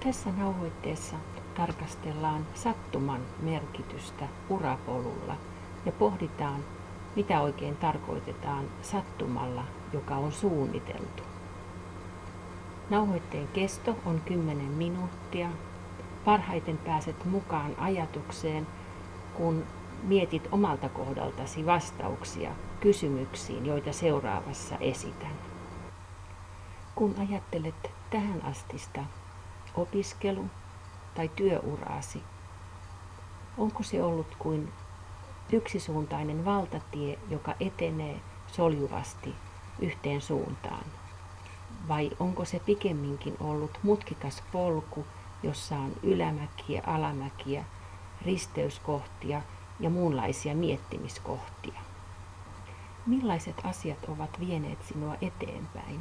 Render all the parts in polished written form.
Tässä nauhoitteessa tarkastellaan sattuman merkitystä urapolulla ja pohditaan, mitä oikein tarkoitetaan sattumalla, joka on suunniteltu. Nauhoitteen kesto on 10 minuuttia. Parhaiten pääset mukaan ajatukseen, kun mietit omalta kohdaltasi vastauksia kysymyksiin, joita seuraavassa esitän. Kun ajattelet tähän astista opiskelu- tai työuraasi, onko se ollut kuin yksisuuntainen valtatie, joka etenee soljuvasti yhteen suuntaan? Vai onko se pikemminkin ollut mutkikas polku, jossa on ylämäkiä, alamäkiä, risteyskohtia ja muunlaisia miettimiskohtia? Millaiset asiat ovat vieneet sinua eteenpäin?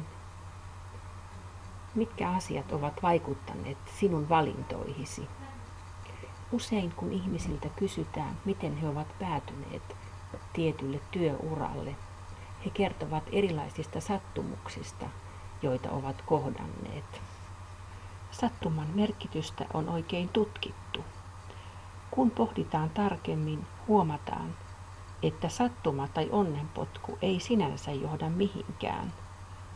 Mitkä asiat ovat vaikuttaneet sinun valintoihisi? Usein kun ihmisiltä kysytään, miten he ovat päätyneet tietylle työuralle, he kertovat erilaisista sattumuksista, joita ovat kohdanneet. Sattuman merkitystä on oikein tutkittu. Kun pohditaan tarkemmin, huomataan, että sattuma tai onnenpotku ei sinänsä johda mihinkään,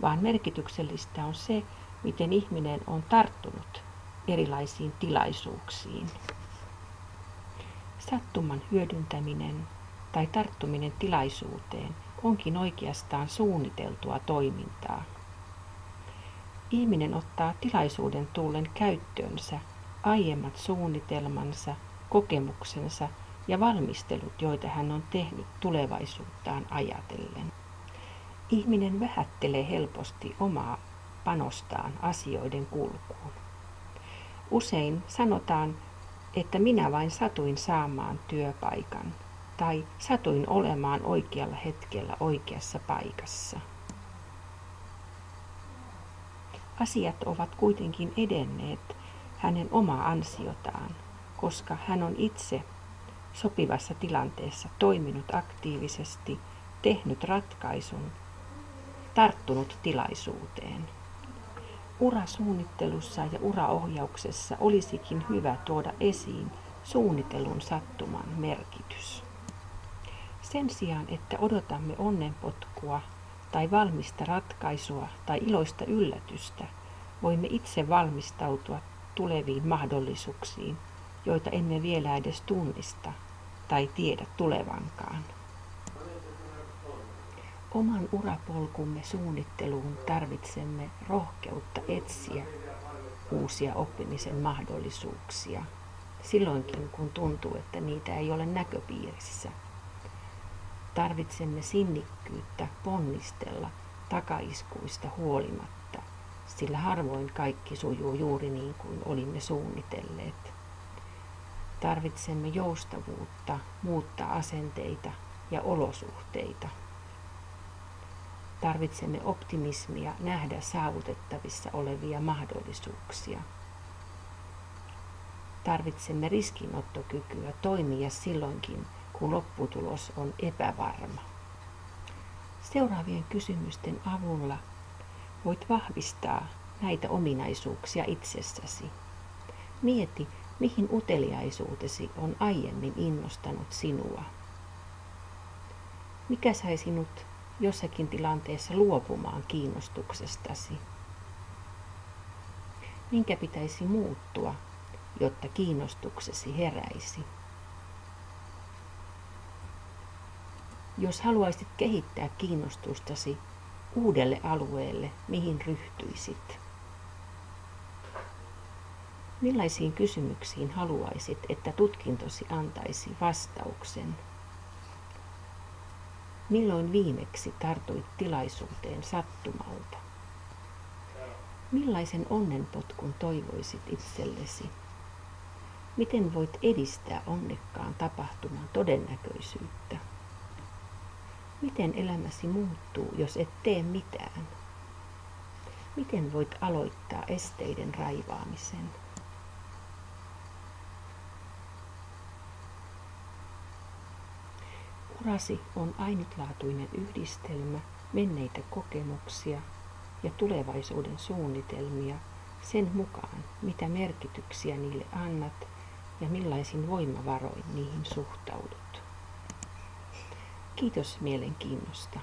vaan merkityksellistä on se, miten ihminen on tarttunut erilaisiin tilaisuuksiin. Sattuman hyödyntäminen tai tarttuminen tilaisuuteen onkin oikeastaan suunniteltua toimintaa. Ihminen ottaa tilaisuuden tullen käyttöönsä aiemmat suunnitelmansa, kokemuksensa ja valmistelut, joita hän on tehnyt tulevaisuuttaan ajatellen. Ihminen vähättelee helposti omaa panostaan asioiden kulkuun. Usein sanotaan, että minä vain satuin saamaan työpaikan tai satuin olemaan oikealla hetkellä oikeassa paikassa. Asiat ovat kuitenkin edenneet hänen omaa ansiotaan, koska hän on itse sopivassa tilanteessa toiminut aktiivisesti, tehnyt ratkaisun, tarttunut tilaisuuteen. Urasuunnittelussa ja uraohjauksessa olisikin hyvä tuoda esiin suunnitellun sattuman merkitys. Sen sijaan, että odotamme onnenpotkua tai valmista ratkaisua tai iloista yllätystä, voimme itse valmistautua tuleviin mahdollisuuksiin, joita emme vielä edes tunnista tai tiedä tulevankaan. Oman urapolkumme suunnitteluun tarvitsemme rohkeutta etsiä uusia oppimisen mahdollisuuksia, silloinkin kun tuntuu, että niitä ei ole näköpiirissä. Tarvitsemme sinnikkyyttä ponnistella takaiskuista huolimatta, sillä harvoin kaikki sujuu juuri niin kuin olimme suunnitelleet. Tarvitsemme joustavuutta muuttaa asenteita ja olosuhteita. Tarvitsemme optimismia nähdä saavutettavissa olevia mahdollisuuksia. Tarvitsemme riskinottokykyä toimia silloinkin, kun lopputulos on epävarma. Seuraavien kysymysten avulla voit vahvistaa näitä ominaisuuksia itsessäsi. Mieti, mihin uteliaisuutesi on aiemmin innostanut sinua. Mikä sai sinut jossakin tilanteessa luopumaan kiinnostuksestasi? Minkä pitäisi muuttua, jotta kiinnostuksesi heräisi? Jos haluaisit kehittää kiinnostustasi uudelle alueelle, mihin ryhtyisit? Millaisiin kysymyksiin haluaisit, että tutkintosi antaisi vastauksen? Milloin viimeksi tartuit tilaisuuteen sattumalta? Millaisen onnenpotkun toivoisit itsellesi? Miten voit edistää onnekkaan tapahtuman todennäköisyyttä? Miten elämäsi muuttuu, jos et tee mitään? Miten voit aloittaa esteiden raivaamisen? Urasi on ainutlaatuinen yhdistelmä menneitä kokemuksia ja tulevaisuuden suunnitelmia, sen mukaan, mitä merkityksiä niille annat ja millaisin voimavaroin niihin suhtaudut. Kiitos mielenkiinnosta.